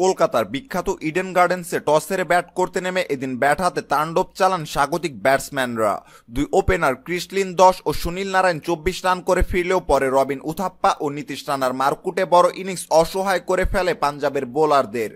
কলকাতার বিখ্যাত Eden গার্ডেন্সে toss হেরে ব্যাট করতে নেমে এদিন ব্যাট হাতে তাণ্ডব চালান স্বাগতিক ব্যাটসম্যানরা। দুই ওপেনার ক্রিস লিন 10 ও সুনীল নারায়ণ 24 রান করে ফিরলেও পরে রবিন উথাপ্পা ও নীতিশ রানার মারকুটে বড় ইনিংস অসহায় করে ফেলে পাঞ্জাবের বোলারদের।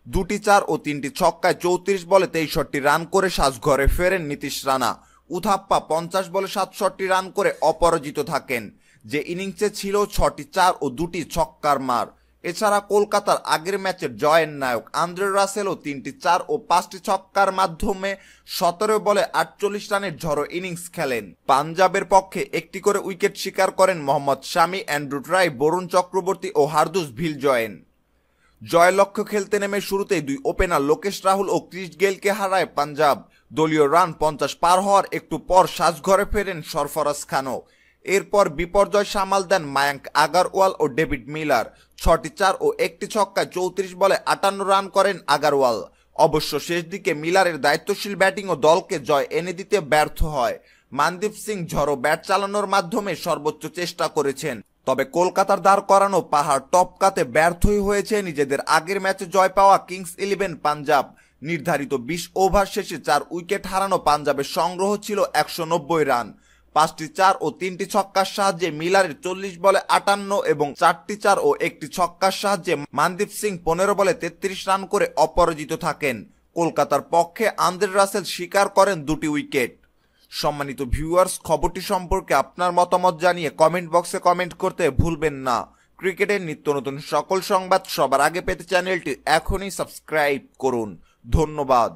2টি 4 ও 3টি ছক্কায় 34 বলে 63 রান করে সাজঘরে ফেরেন নীতিশ রানা। উথাপ্পা 50 বলে 67 রান করে অপরাজিত থাকেন, যে ইনিংসে ছিল 6টি 4 ও 2টি ছক্কার মার। এছাড়া কলকাতার আগের ম্যাচের জয়ের নায়ক আন্দ্রে রাসেলও 3টি 4 ও 5টি ছক্কার মাধ্যমে 17 বলে 48 রানের ঝড়ো ইনিংস খেলেন। পাঞ্জাবের পক্ষে একটি করে উইকেট শিকার করেন মোহাম্মদ শামি, অ্যান্ড্রু ট্রাই, বরুণ চক্রবর্তী ও হারদুস ভিলজয়েন। জয়ের লক্ষ্য খেলতে নেমে শুরুতেই দুই ওপেনার লোকেশ রাহুল ও ক্রিস গেইলকে হারায় পাঞ্জাব। দলীয় রান 50 পার হওয়ার একটু পর সাজঘরে ফেরেন সরফরাজ খানও। এরপর বিপর্যয় সামাল দেন মায়াঙ্ক আগারওয়াল ও ডেভিড মিলার। 6টি 4 ও 1টি ছক্কায় 34 বলে 58 রান করেন আগারওয়াল। অবশ্য শেষ দিকে মিলারের দায়িত্বশীল ব্যাটিংও দলকে জয় এনে দিতে ব্যর্থ হয়। মনদীপ সিং ঝড়ো ব্যাট চালানোর মাধ্যমে সর্বোচ্চ চেষ্টা করেছেন, তবে কলকাতার দাঁড় করানো পাহাড় টপকাতে ব্যর্থই হয়েছে নিজেদের আগের ম্যাচে জয় পাওয়া কিংস 11 পাঞ্জাব। নির্ধারিত 20 ওভার শেষে 4 উইকেট হারানো পাঞ্জাবের সংগ্রহ ছিল 190 রান। 5টি 4 ও 3টি ছক্কার সাহায্যে মিলারের 40 বলে 58 এবং 4টি 4 ও 1টি ছক্কার সাহায্যে মনদীপ সিং 15 বলে 33 রান করে অপরাজিত থাকেন। কলকাতার পক্ষে আন্দ্রে রাসেল শিকার করেন 2টি উইকেট। সম্মানিত ভিউয়ার্স, খবরটি সম্পর্কে আপনার মতামত জানিয়ে কমেন্ট বক্সে কমেন্ট করতে ভুলবেন না। ক্রিকেটের নিত্য নতুন সকল সংবাদ সবার আগে পেতে চ্যানেলটি এখনই সাবস্ক্রাইব করুন। ধন্যবাদ।